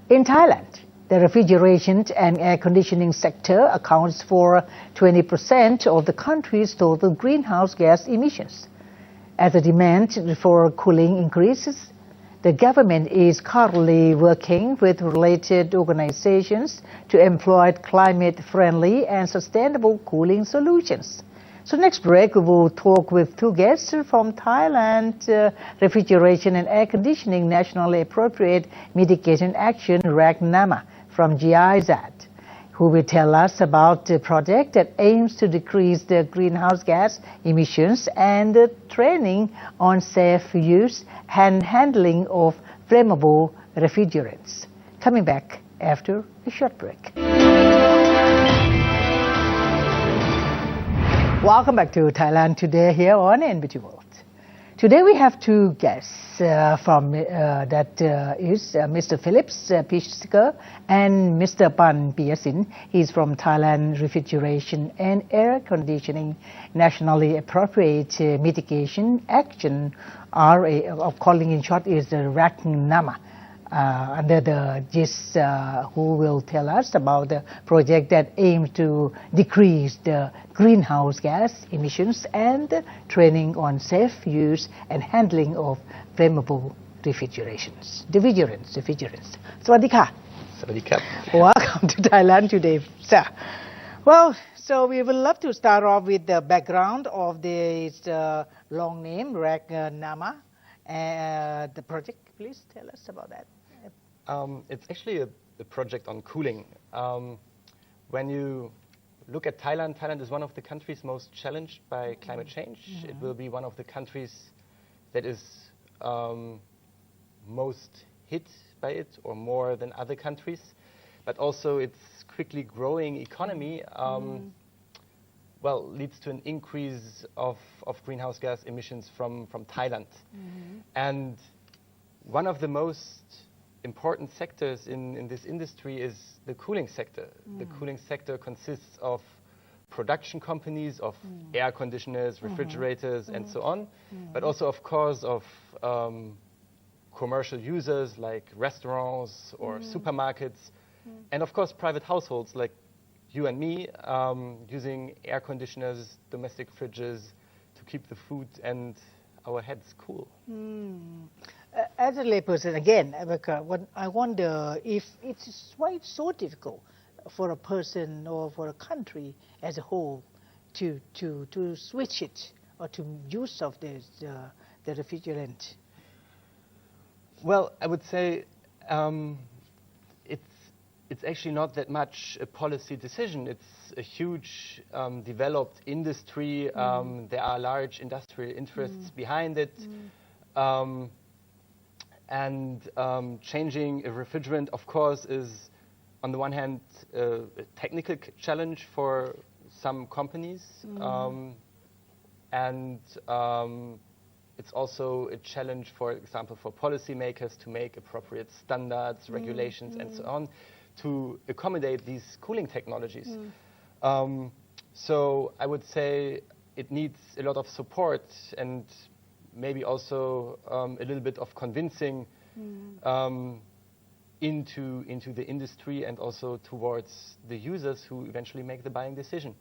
In Thailand, the refrigeration and air conditioning sector accounts for 20% of the country's total greenhouse gas emissions. As the demand for cooling increases, the government is currently working with related organizations to employ climate-friendly and sustainable cooling solutions. So next break, we will talk with two guests from Thailand Refrigeration and Air Conditioning Nationally Appropriate Mitigation Action RAC NAMA from GIZ, who will tell us about the project that aims to decrease the greenhouse gas emissions and the training on safe use and handling of flammable refrigerants. Coming back after a short break. Welcome back to Thailand Today here on NBT World. Today we have two guests from Mr. Phillips Pichker and Mr. Pan Piyasin. He's from Thailand Refrigeration and Air Conditioning Nationally Appropriate Mitigation Action, RA, calling in short is the RAC NAMA. Under the GIS, who will tell us about the project that aims to decrease the greenhouse gas emissions and training on safe use and handling of flammable refrigerants. สวัสดีค่ะ สวัสดีครับ Welcome to Thailand today, sir. Well, so we would love to start off with the background of this long name, RAC NAMA. The project, please tell us about that. It's actually a project on cooling. When you look at Thailand, Thailand is one of the countries most challenged by climate change. It will be one of the countries that is most hit by it, or more than other countries. But also its quickly growing economy leads to an increase of greenhouse gas emissions from Thailand. And one of the most important sectors in this industry is the cooling sector. The cooling sector consists of production companies, of air conditioners, refrigerators, and so on, but also, of course, of commercial users like restaurants or supermarkets, and of course, private households like you and me, using air conditioners, domestic fridges to keep the food and our heads cool. As a layperson, again, I wonder if why it's so difficult for a person or for a country as a whole to switch it or to use of the refrigerant. Well, I would say it's actually not that much a policy decision. It's a huge developed industry. There are large industrial interests behind it. And changing a refrigerant, of course, is on the one hand a technical challenge for some companies, and it's also a challenge, for example, for policymakers to make appropriate standards, regulations, and so on, to accommodate these cooling technologies. So I would say it needs a lot of support and maybe also a little bit of convincing into the industry and also towards the users who eventually make the buying decision.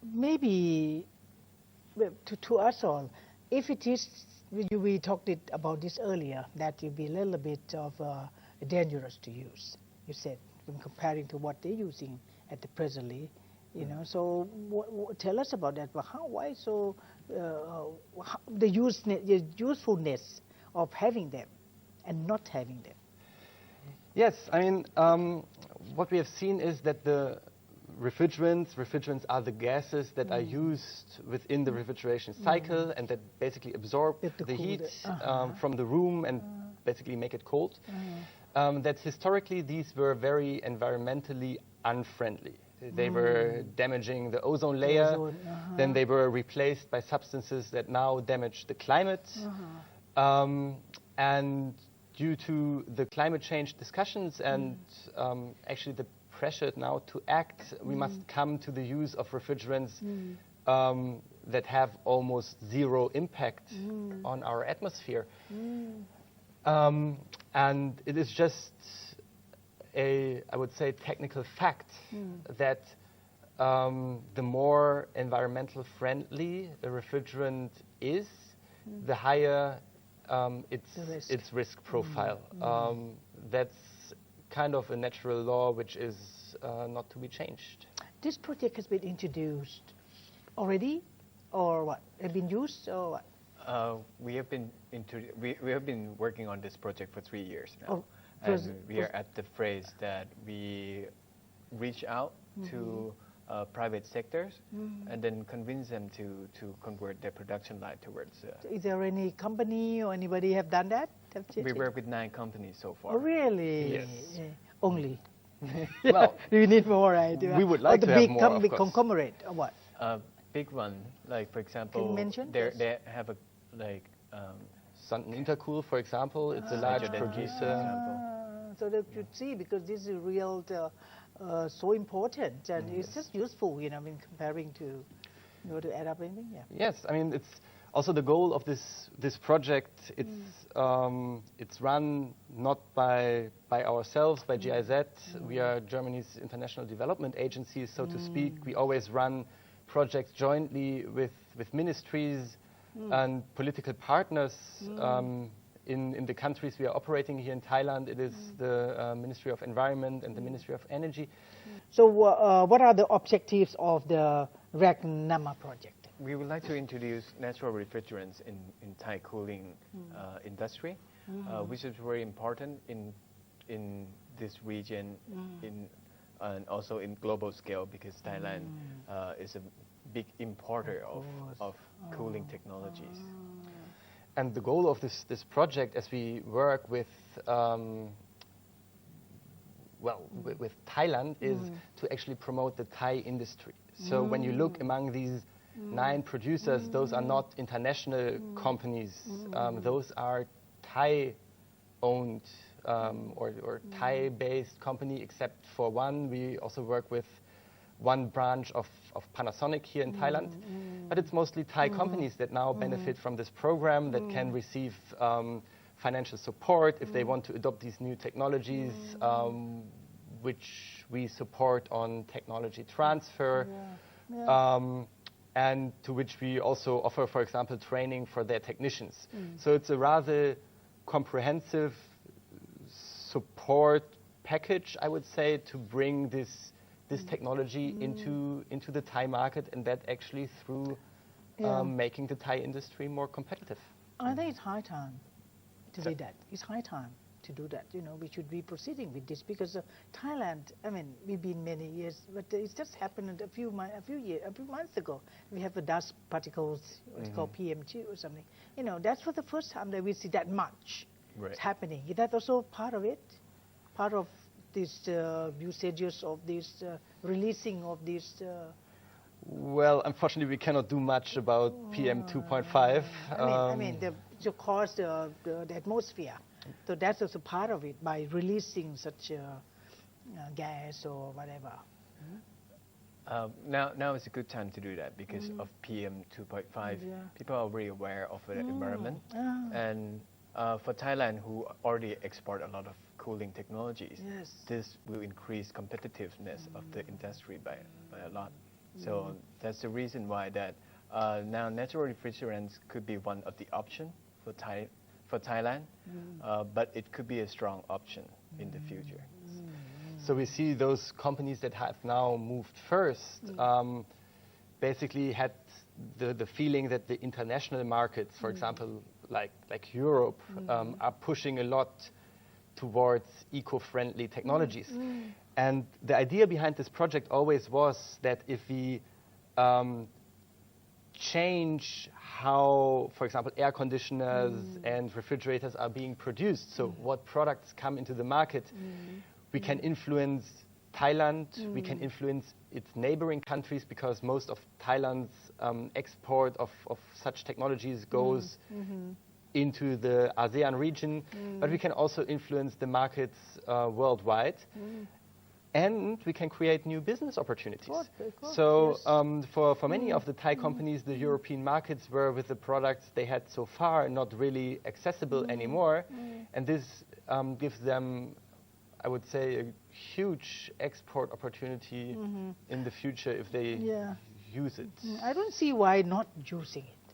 Maybe to us all, if it is, we talked about this earlier, that it will be a little bit of dangerous to use, you said, in comparing to what they're using at the presently. You know, so tell us about that. Why so the usefulness of having them and not having them? Yes, I mean, what we have seen is that the refrigerants are the gases that are used within the refrigeration cycle and that basically absorb the heat from the room and basically make it cold. That historically these were very environmentally unfriendly. They were damaging the ozone layer, then they were replaced by substances that now damage the climate. And due to the climate change discussions and actually the pressure now to act, we must come to the use of refrigerants that have almost zero impact on our atmosphere. And it is just I would say, technical fact that the more environmental friendly a refrigerant is, the higher its risk profile. That's kind of a natural law which is not to be changed. This project has been introduced already, or what? Have been used, or what? We have been working on this project for 3 years now. Oh, and we are at the phase that we reach out to private sectors and then convince them to convert their production line towards. Is there any company or anybody have done that? We work with 9 companies so far. Oh, really? Yes. Yeah. Only. Well, we need more, right? We would like to have more, big of course. conglomerate or what? Big one, like for example, Can you mention? they have a Sun Intercool, for example, it's a large producer. So that you see, because this is real, so important, and it's just useful, you know, in comparing to, you know, to add up anything. Yeah. Yes, I mean it's also the goal of this project. It's run not by ourselves, by GIZ. We are Germany's international development agency, so to speak. We always run projects jointly with ministries and political partners in the countries we are operating here in Thailand. It is the Ministry of Environment and the Ministry of Energy. So what are the objectives of the RAC Nama project? We would like to introduce natural refrigerants in Thai cooling industry, which is very important in this region and also in global scale, because Thailand is a big importer of cooling technologies. And the goal of this project, as we work with with Thailand, is to actually promote the Thai industry. So when you look among these 9 producers, those are not international companies. Those are Thai-owned or Thai-based company, except for one. We also work with one branch of Panasonic here in Thailand. But it's mostly Thai companies that now benefit from this program, that can receive financial support if they want to adopt these new technologies, which we support on technology transfer. And to which we also offer, for example, training for their technicians. So it's a rather comprehensive support package, I would say, to bring this technology into the Thai market, and that actually through making the Thai industry more competitive. I think it's high time to do that. It's high time to do that. You know, we should be proceeding with this, because Thailand, I mean, we've been many years, but it's just happened a few months ago. We have the dust particles, what's called PM2 or something. You know, that's for the first time that we see that much happening. Is that also part of it? Part of these usages of this releasing of this? Well, unfortunately, we cannot do much about PM 2.5. I mean, to cause the atmosphere. So that's also part of it, by releasing such gas or whatever. Now is a good time to do that because of PM 2.5. People are very aware of the environment. And for Thailand, who already export a lot of cooling technologies, this will increase competitiveness of the industry by a lot. So that's the reason why that now natural refrigerants could be one of the options for Thailand, but it could be a strong option in the future. So we see those companies that have now moved first basically had the feeling that the international markets, for example, like Europe, are pushing a lot towards eco-friendly technologies. And the idea behind this project always was that if we change how, for example, air conditioners and refrigerators are being produced, so what products come into the market, we can influence Thailand, we can influence its neighboring countries, because most of Thailand's export of such technologies goes into the ASEAN region, but we can also influence the markets worldwide. And we can create new business opportunities. Good, So yes. for many of the Thai companies, the European markets were, with the products they had so far, not really accessible anymore. And this gives them, I would say, a huge export opportunity in the future if they use it. I don't see why not using it.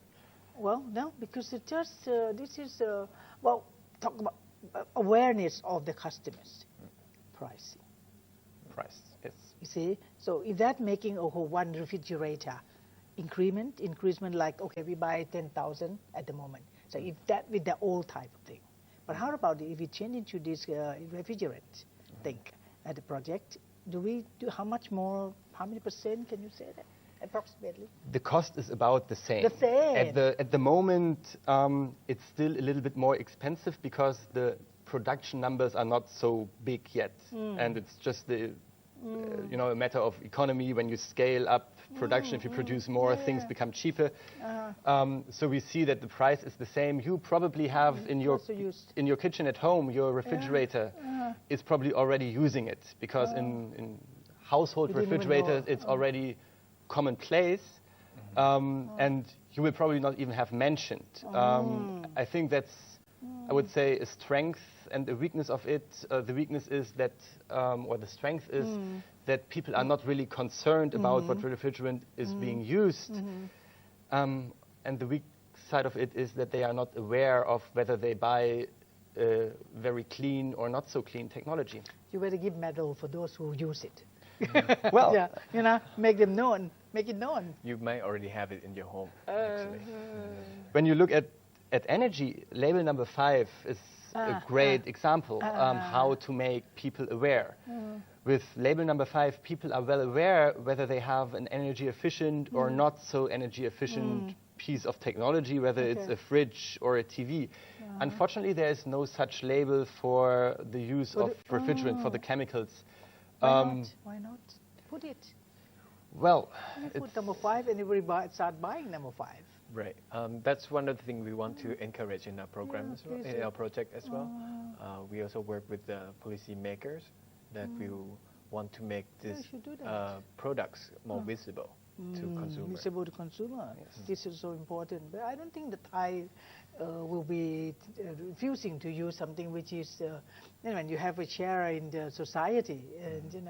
Well, no, because it just, this is, well, talk about awareness of the customers. Pricing. Price, yes. You see, so if that making one refrigerator increment like, okay, we buy 10,000 at the moment. So if that with the old type of thing. But how about if we change into this refrigerant thing at the project, how much more, how many percent can you say that approximately? The cost is about the same. The same. At the moment, it's still a little bit more expensive because the production numbers are not so big yet, and it's just the a matter of economy. When you scale up production, if you produce more, things become cheaper. So we see that the price is the same. You probably have in your kitchen at home, your refrigerator is probably already using it, because in household refrigerators it's already commonplace, and you will probably not even have mentioned. I think that's, I would say, a strength and a weakness of it. The weakness is that, or the strength is that people are not really concerned about what refrigerant is being used. And the weak side of it is that they are not aware of whether they buy very clean or not so clean technology. You better give medal for those who use it. Well, yeah, make it known. You may already have it in your home, actually. When you look at energy, label number 5 is a great example how to make people aware. With label number 5, people are well aware whether they have an energy efficient or not so energy efficient piece of technology, whether it's a fridge or a TV. Unfortunately, there is no such label for the use of refrigerant, for the chemicals. Why not? Put it. Well, you put number 5 and everybody start buying number 5. Right. That's one of the things we want to encourage in our program as well, in our project as well. We also work with the policy makers that we want to make these products more visible to consumers. Visible to consumer. Yes. This is so important. But I don't think the Thai will be refusing to use something which is, when you have a share in the society, and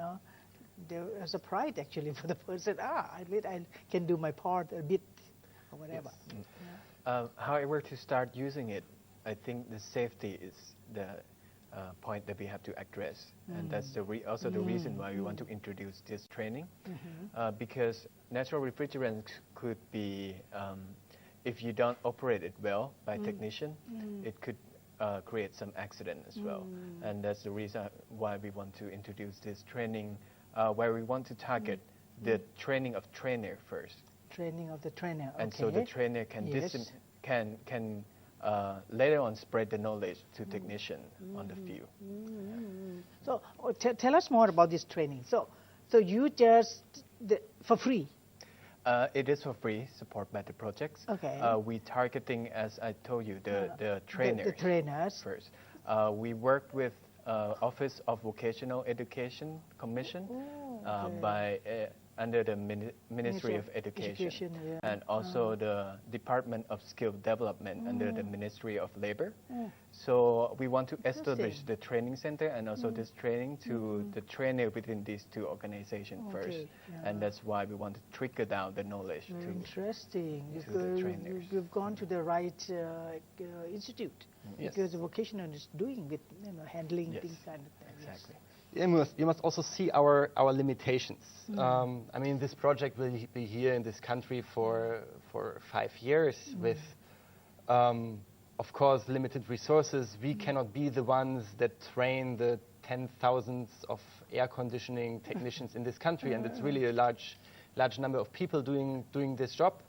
there's a pride actually for the person. I can do my part a bit. Or whatever. Yes. However, to start using it, I think the safety is the point that we have to address, and that's also the reason why we want to introduce this training, because natural refrigerants could be, if you don't operate it well by technician, it could create some accident as well, and that's the reason why we want to introduce this training, where we want to target the training of trainer first. Training of the trainer. And so the trainer can later on spread the knowledge to technician on the field. So tell us more about this training. So you just for free. It is for free, support by the projects. Okay. We targeting, as I told you, the trainers. The trainers first. We worked with Office of Vocational Education Commission by under the Ministry of Education, and also the Department of Skill Development under the Ministry of Labor. So we want to establish the training center and also this training to the trainer within these two organizations first, and that's why we want to trickle down the knowledge to the trainers. You've gone to the right institute, because the vocational is doing with handling things kind of things. Exactly. You must also see our limitations. I mean, this project will be here in this country for 5 years with, of course, limited resources. We cannot be the ones that train the 10,000s of air conditioning technicians in this country, and it's really a large number of people doing this job.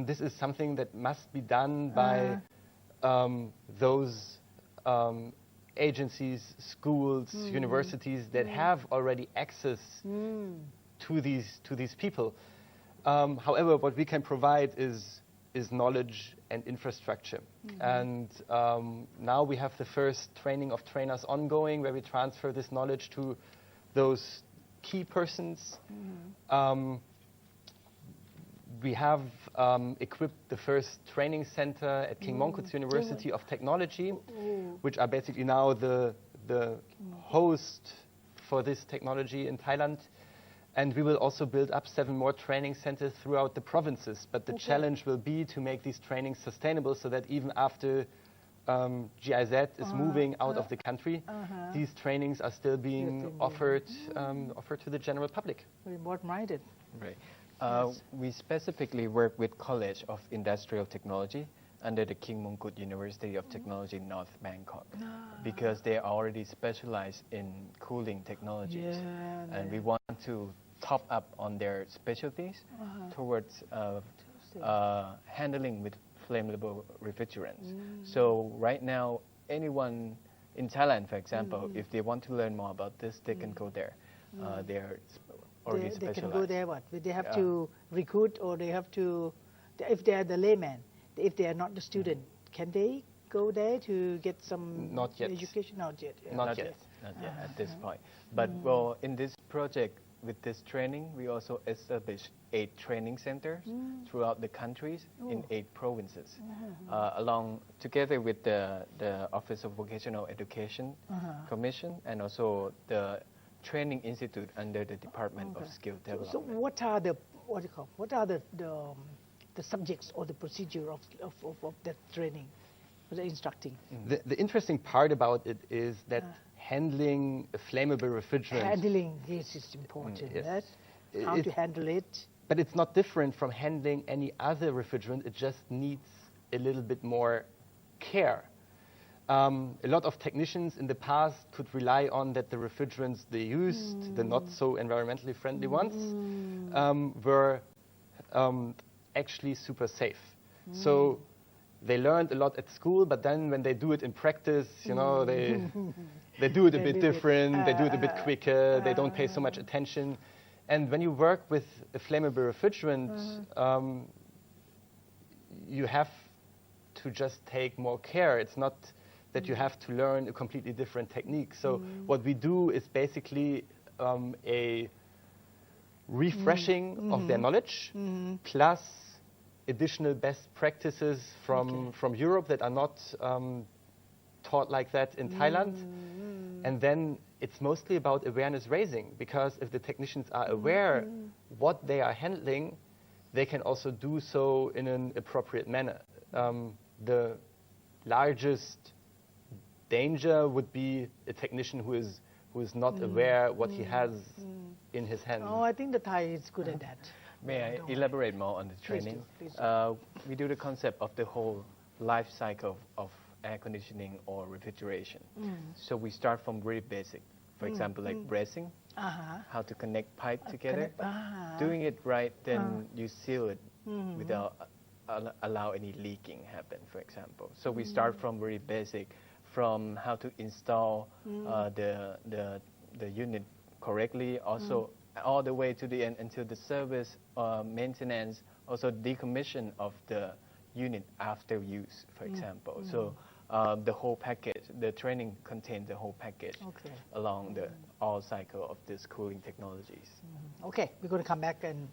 This is something that must be done by those agencies, schools, universities that have already access to these people. However, what we can provide is knowledge and infrastructure. And now we have the first training of trainers ongoing, where we transfer this knowledge to those key persons. We have equipped the first training center at King Mongkut's University of Technology, which are basically now the host for this technology in Thailand. And we will also build up 7 more training centers throughout the provinces. But the challenge will be to make these trainings sustainable so that even after GIZ is moving out of the country, these trainings are still being offered to the general public. Very broad-minded. Right. We specifically work with College of Industrial Technology under the King Mongkut University of Technology, North Bangkok, because they are already specialized in cooling technologies, and we want to top up on their specialties towards handling with flammable refrigerants. So right now, anyone in Thailand, for example, if they want to learn more about this, they can go there. They are already specialized. They can go there. What? They have to recruit, or they have to, if they are the layman, if they are not the student, can they go there to get some education? Not yet. Not yet at this point. But well, in this project, with this training, we also established 8 training centers throughout the countries in 8 provinces, together with the Office of Vocational Education Commission and also the Training Institute under the Department of Skill Development. So what are the subjects or the procedure of that training, the instructing? The interesting part about it is that handling a flammable refrigerant. Handling this is important. Yes. How to handle it. But it's not different from handling any other refrigerant. It just needs a little bit more care. A lot of technicians in the past could rely on that the refrigerants they used, the not so environmentally friendly ones, were actually super safe. So they learned a lot at school, but then when they do it in practice, you know, they do it a bit different, they do it a bit quicker, they don't pay so much attention. And when you work with a flammable refrigerant, you have to just take more care. It's not that you have to learn a completely different technique. So what we do is basically a refreshing of their knowledge, plus additional best practices from Europe that are not taught like that in Thailand. And then it's mostly about awareness raising, because if the technicians are aware what they are handling, they can also do so in an appropriate manner. The largest danger would be a technician who is not aware what he has in his hands. Oh, I think the Thai is good at that. May I elaborate more on the training? Please do. We do the concept of the whole life cycle of air conditioning or refrigeration. So we start from very basic. For example, like bracing, how to connect pipe together. Doing it right, then you seal it without allow any leaking happen, for example. So we start from very basic, from how to install the unit correctly, also all the way to the end until the service, maintenance, also decommission of the unit after use, for example. So the whole package, the training contains the whole package along the all cycle of these cooling technologies. Okay, we're going to come back and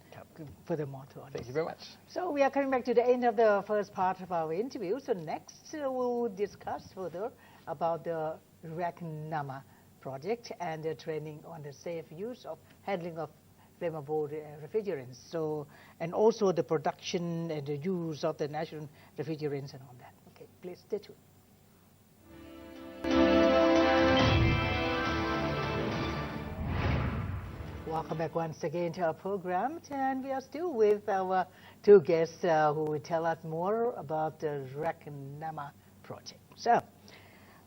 furthermore to on Thank you very much. So we are coming back to the end of the first part of our interview. So next we'll discuss further about the RAC NAMA project and the training on the safe use of handling of flammable refrigerants. So, and also the production and the use of the national refrigerants and all that. Okay, please stay tuned. Welcome back once again to our program, and we are still with our 2 guests who will tell us more about the RAC NAMA project. So,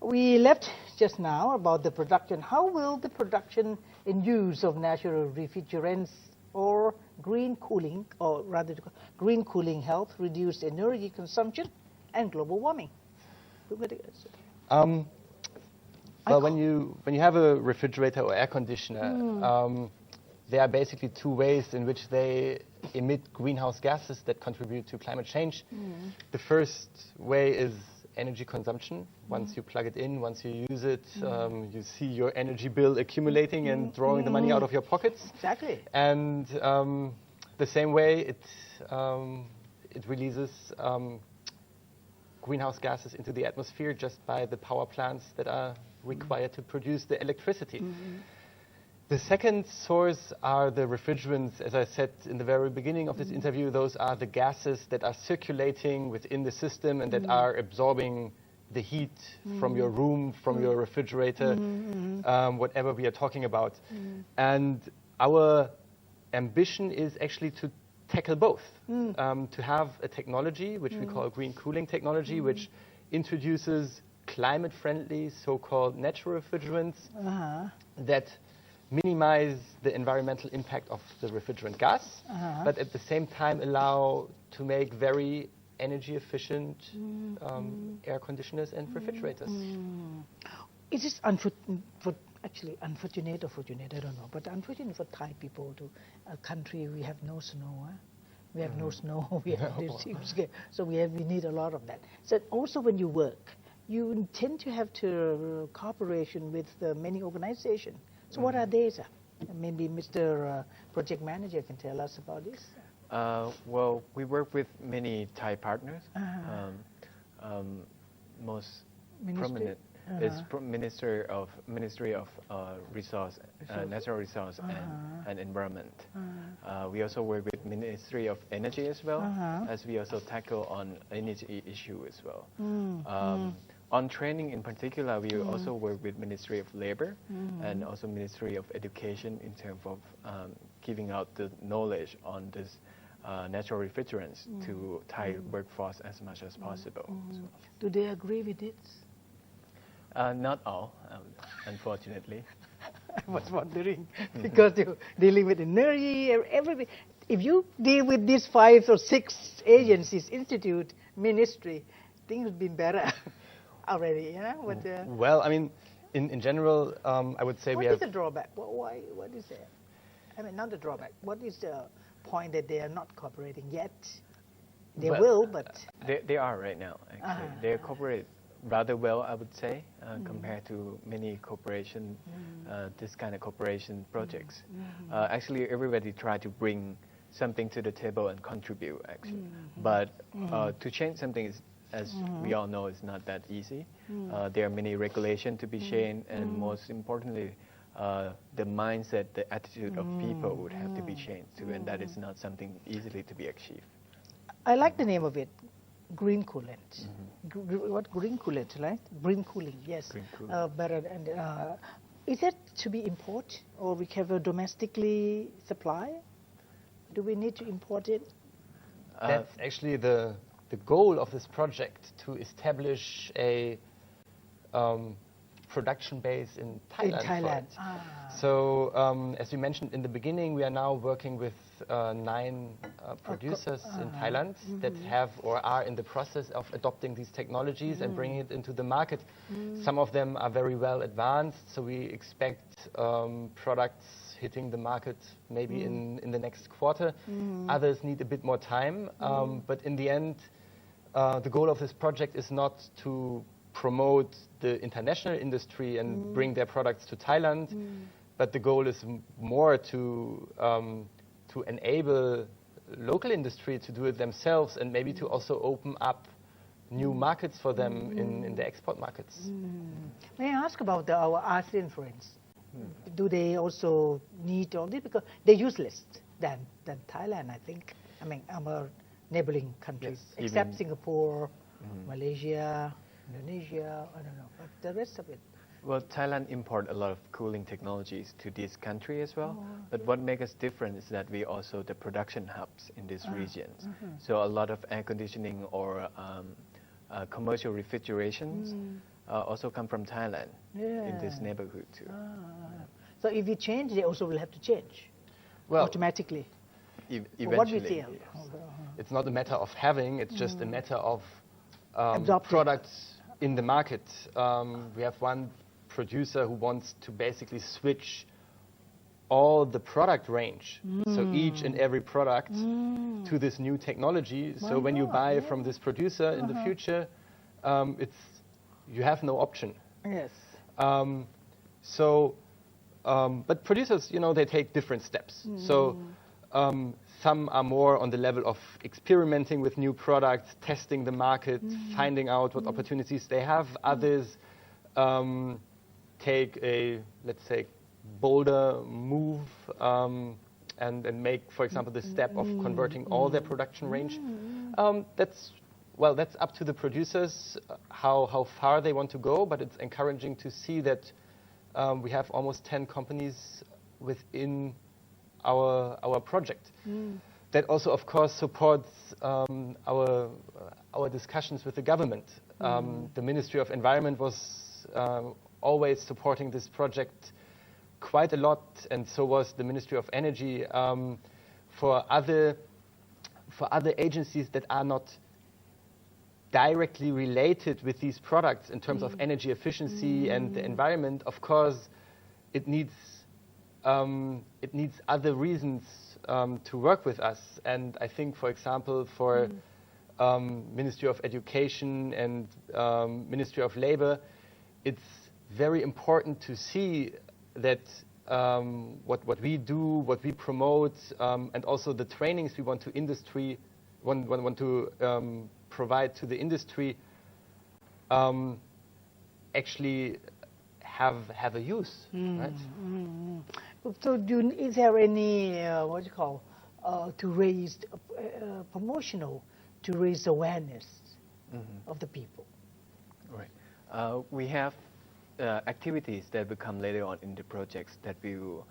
we left just now about the production. How will the production and use of natural refrigerants or green cooling, or rather green cooling help reduce energy consumption and global warming? Well, when you have a refrigerator or air conditioner, there are basically 2 ways in which they emit greenhouse gases that contribute to climate change. The first way is energy consumption. Once you plug it in, once you use it, you see your energy bill accumulating and drawing the money out of your pockets. Exactly. And the same way, it releases greenhouse gases into the atmosphere just by the power plants that are required to produce the electricity. The second source are the refrigerants. As I said in the very beginning of this interview, those are the gases that are circulating within the system and that are absorbing the heat from your room, from your refrigerator, whatever we are talking about. And our ambition is actually to tackle both, to have a technology which we call green cooling technology, which introduces climate-friendly, so-called natural refrigerants that minimize the environmental impact of the refrigerant gas, but at the same time allow to make very energy-efficient air conditioners and refrigerators. Is this actually unfortunate or fortunate, I don't know, but unfortunate for Thai people to a country we have no snow. We have no snow, we have this so we need a lot of that. So also when you work, you tend to have to cooperation with many organizations. So what are these? Maybe Mr. Project Manager can tell us about this. Well, we work with many Thai partners. Most prominent is Ministry of Resource, Natural Resource and Environment. We also work with Ministry of Energy as well, as we also tackle on energy issue as well. On training in particular, we also work with Ministry of Labor and also Ministry of Education in terms of giving out the knowledge on this natural refrigerants to Thai workforce as much as possible. So. Do they agree with it? Not all, unfortunately. I was wondering, because you're dealing with energy, everything. If you deal with these 5 or 6 agencies, institute, ministry, things would be better. Already, But, well, I mean, in general, I would say we have... What is the drawback? What is it? I mean, not the drawback. What is the point that they are not cooperating yet? They will, but... They are right now, actually. They cooperate rather well, I would say, compared to many cooperation, this kind of cooperation projects. Actually, everybody try to bring something to the table and contribute, actually. But to change something is, as we all know, is not that easy. There are many regulations to be changed, and most importantly, the mindset, the attitude of people would have to be changed too, and that is not something easily to be achieved. I like the name of it, green coolant. What green coolant, right? Green cooling, yes. Green cooling. Is that to be import, or we can domestically supply? Do we need to import it? That's actually the goal of this project, to establish a production base in Thailand. So, as we mentioned in the beginning, we are now working with 9 producers in Thailand that have or are in the process of adopting these technologies and bringing it into the market. Some of them are very well advanced, so we expect products hitting the market maybe in the next quarter. Others need a bit more time, but in the end, the goal of this project is not to promote the international industry and bring their products to Thailand, but the goal is more to enable local industry to do it themselves, and maybe to also open up new markets for them in the export markets. May I ask about our ASEAN friends? Do they also need all this? Because they're useless than Thailand, I think. I mean, our neighboring countries, yes, except Singapore, Malaysia, Indonesia, I don't know, but the rest of it. Well, Thailand import a lot of cooling technologies to this country as well. But what makes us different is that we also the production hubs in these regions. So a lot of air conditioning or commercial refrigerations also come from Thailand in this neighborhood too. So if we change, they also will have to change automatically. Eventually, what we feel. Yes. It's not a matter of having, it's just a matter of products in the market. We have one producer who wants to basically switch all the product range, so each and every product to this new technology. So when you buy from this producer in the future, it's you have no option. Yes. But producers, they take different steps. So some are more on the level of experimenting with new products, testing the market, finding out what opportunities they have. Others take a, let's say, bolder move and make, for example, the step of converting all their production range. That's up to the producers how far they want to go, but it's encouraging to see that we have almost 10 companies within our project. That also, of course, supports our discussions with the government. The Ministry of Environment was always supporting this project quite a lot, and so was the Ministry of Energy. For other agencies that are not directly related with these products in terms of energy efficiency and the environment, of course, it needs other reasons to work with us. And I think, for example, for Ministry of Education and Ministry of Labor, it's very important to see that what we do, what we promote, and also the trainings we want to provide to the industry actually have a use, right? So is there any, to raise, promotional, to raise awareness of the people? Right. We have activities that will come later on in the projects that we will,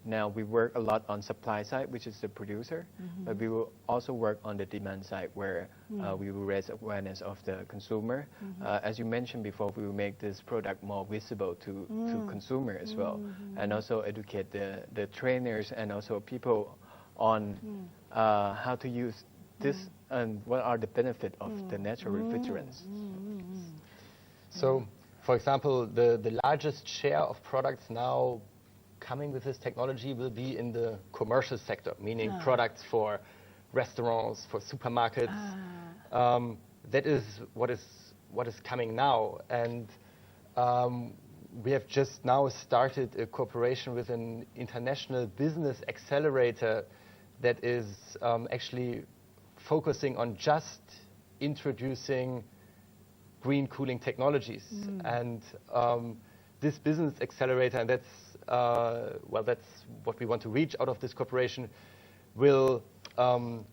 now we work a lot on supply side, which is the producer, but we will also work on the demand side where we will raise awareness of the consumer. As you mentioned before, we will make this product more visible to consumer as well, and also educate the trainers and also people on how to use this and what are the benefits of the natural refrigerants. So, for example, the largest share of products now coming with this technology will be in the commercial sector, meaning products for restaurants, for supermarkets. That is what is coming now, and we have just now started a cooperation with an international business accelerator that is actually focusing on just introducing green cooling technologies. And this business accelerator, and that's what we want to reach out of this cooperation, will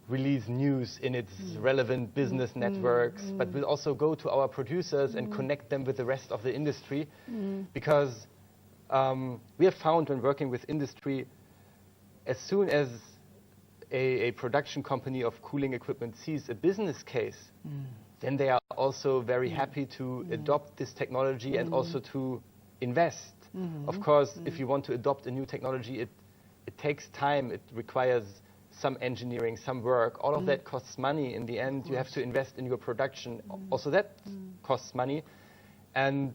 release news in its relevant business networks, but will also go to our producers and connect them with the rest of the industry, because we have found when working with industry, as soon as a production company of cooling equipment sees a business case, then they are also very happy to adopt this technology and also to invest. Of course, if you want to adopt a new technology, it takes time, it requires some engineering, some work, all of that costs money. In the end, you have to invest in your production. Also that costs money, and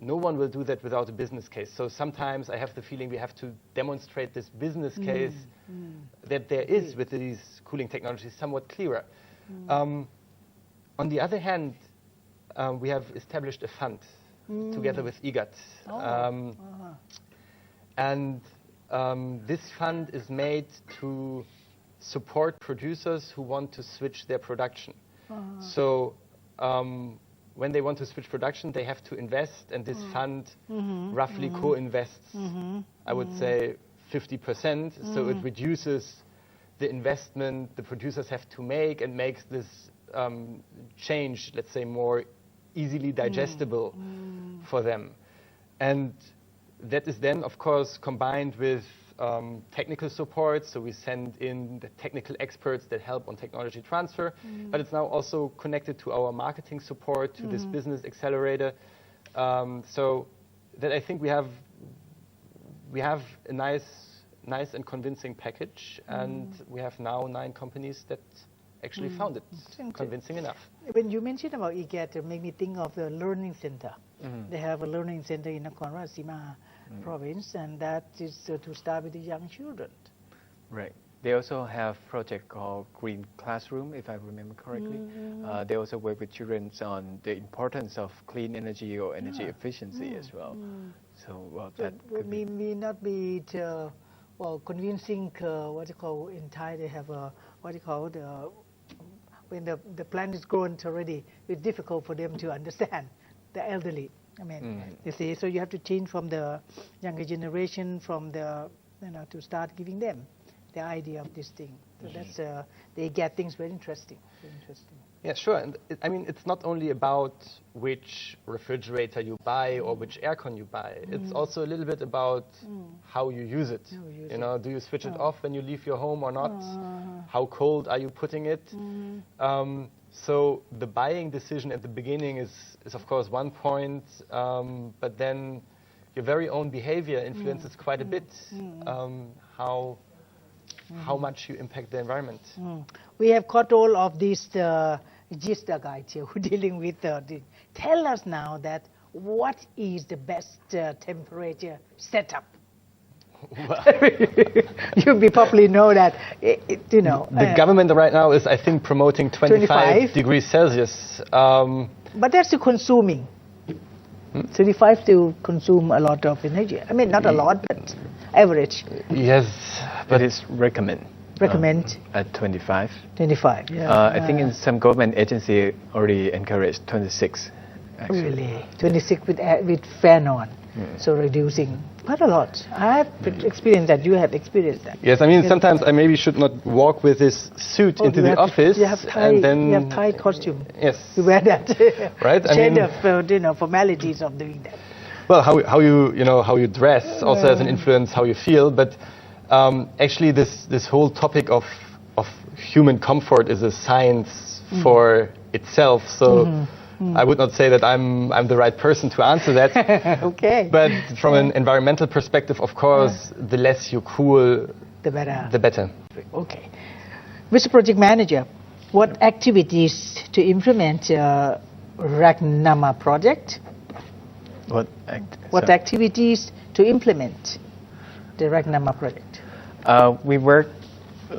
no one will do that without a business case. So sometimes I have the feeling we have to demonstrate this business case that there is with these cooling technologies somewhat clearer. On the other hand, we have established a fund together with IGAT. And this fund is made to support producers who want to switch their production. So when they want to switch production, they have to invest, and this fund roughly co-invests, I would say, 50%. So it reduces the investment the producers have to make and makes this change, let's say, more easily digestible for them. And that is then, of course, combined with technical support. So we send in the technical experts that help on technology transfer, but it's now also connected to our marketing support, to this business accelerator. So that I think we have a nice and convincing package, and we have now 9 companies that actually found it convincing enough. When you mentioned about IGAT, it made me think of the learning center. They have a learning center in Nakhon Ratchasima province, and that is to start with the young children. Right. They also have project called Green Classroom, if I remember correctly. They also work with children on the importance of clean energy or energy efficiency as well. So, well, that could may not be convincing. What you call in Thai, they have when the plant is grown already, it's difficult for them to understand the elderly. I mean, you see, so you have to change from the younger generation, from the to start giving them the idea of this thing. So that's they get things very interesting. Very interesting. Yeah, sure. And I mean, it's not only about which refrigerator you buy or which aircon you buy. It's also a little bit about how you use it. You know, do you switch it off when you leave your home or not? How cold are you putting it? So the buying decision at the beginning is of course one point, but then your very own behavior influences quite a bit how much you impact the environment. We have got all of these GISTA guys here who are dealing with tell us now that what is the best temperature setup? You probably know that, The government right now is, I think, promoting 25 degrees Celsius. But that's the consuming. 35 still consume a lot of energy. I mean, not a lot, but average. Yes, but it's recommend at 25. 25, yeah. I think in some government agency already encourage 26. Actually. Really, 26 with fan on, so reducing quite a lot. I have experienced that. You have experienced that. Yes, I mean sometimes I maybe should not walk with this suit into the office. You have Thai costume. Yes, you wear that. Right. Shade of formalities of doing that. Well, how you dress also has an influence how you feel, but actually this whole topic of human comfort is a science for itself. So. I would not say that I'm the right person to answer that. Okay. But from an environmental perspective, of course, the less you cool, the better. The better. Okay. Mr. Project Manager, what activities to implement RAC Nama project? What activities to implement the RAC Nama project? We work,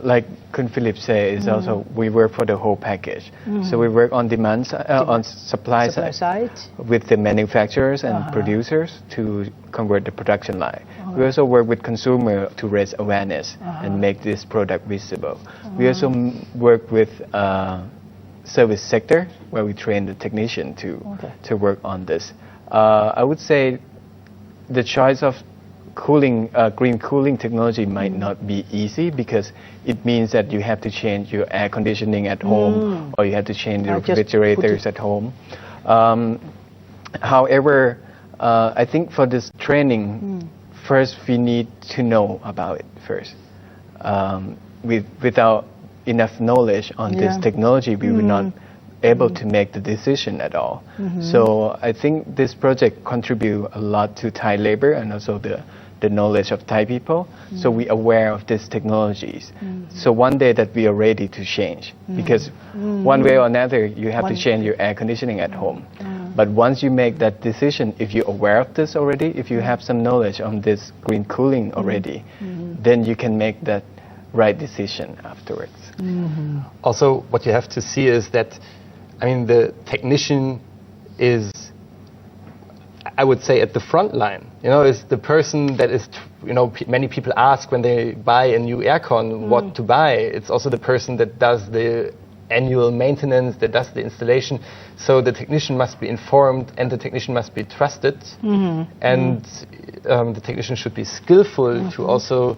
like Kun Philip said, is also we work for the whole package. So we work on demand, on supply side with the manufacturers and producers to convert the production line. We also work with consumer to raise awareness and make this product visible. We also work with service sector where we train the technician to work on this. I would say the choice of green cooling technology might not be easy because it means that you have to change your air conditioning at home or you have to change your refrigerators at home. However, I think for this training, first we need to know about it first. Without enough knowledge on this technology, we will not able to make the decision at all. So I think this project contribute a lot to Thai labor and also the knowledge of Thai people. So we are aware of these technologies. So one day that we are ready to change, because one way or another you have to change your air conditioning at home. But once you make that decision, if you're aware of this already, if you have some knowledge on this green cooling already, then you can make that right decision afterwards. Also, what you have to see is that, I mean, the technician is, I would say, at the front line. Is the person that is, many people ask when they buy a new aircon what to buy. It's also the person that does the annual maintenance, that does the installation. So the technician must be informed and the technician must be trusted. And the technician should be skillful to also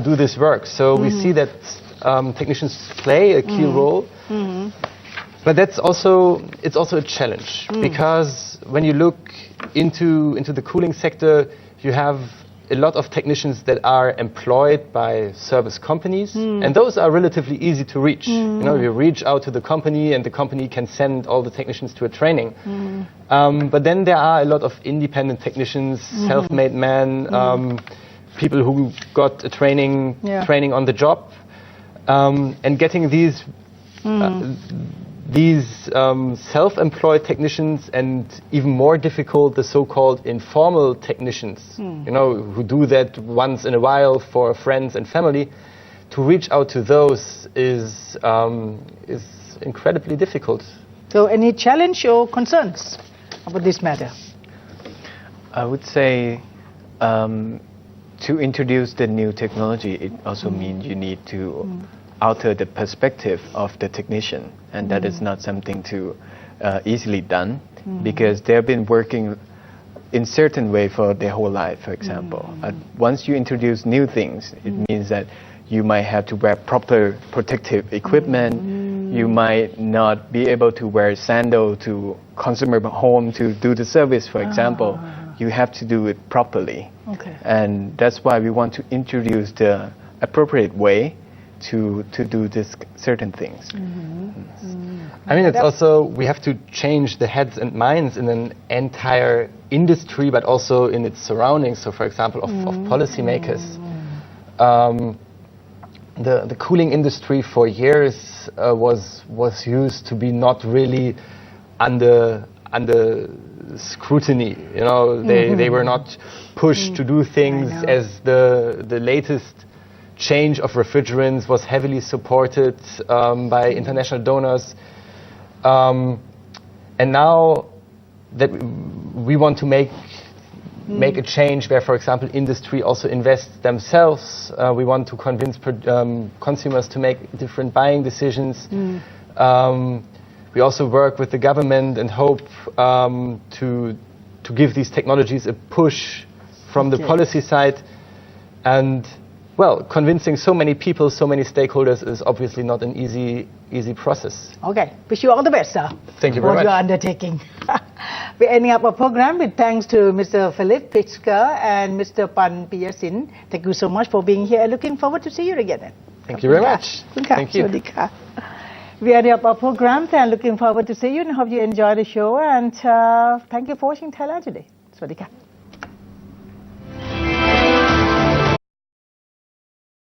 do this work. So we see that technicians play a key role. But it's also a challenge because when you look into the cooling sector, you have a lot of technicians that are employed by service companies, and those are relatively easy to reach. You reach out to the company, and the company can send all the technicians to a training. But then there are a lot of independent technicians, self-made men, people who got a training on the job, and getting these self-employed technicians, and even more difficult, the so-called informal technicians, who do that once in a while for friends and family, to reach out to those is incredibly difficult. So any challenge or concerns about this matter? I would say to introduce the new technology, it also means you need to alter the perspective of the technician, and that is not something to easily done, because they've been working in certain way for their whole life, for example. Once you introduce new things, it means that you might have to wear proper protective equipment. You might not be able to wear sandal to consumer home to do the service, for example. You have to do it properly. Okay. And that's why we want to introduce the appropriate way to do this certain things. I mean, it's also, we have to change the heads and minds in an entire industry, but also in its surroundings. So, for example, of policymakers. The cooling industry for years was used to be not really under scrutiny. You know, they were not pushed to do things as the latest change of refrigerants was heavily supported by international donors. And now that we want to make a change where, for example, industry also invests themselves. We want to convince consumers to make different buying decisions. We also work with the government and hope to give these technologies a push from the policy side. And, well, convincing so many people, so many stakeholders is obviously not an easy process. Okay. Wish you all the best, sir. Thank you very much. For your undertaking. We're ending up our program with thanks to Mr. Philip Pritzker and Mr. Pan Piyasin. Thank you so much for being here and looking forward to see you again. Thank you very much. Thank you. We ending up our program and looking forward to see you and hope you enjoy the show. And thank you for watching Thailand Today. Swadika.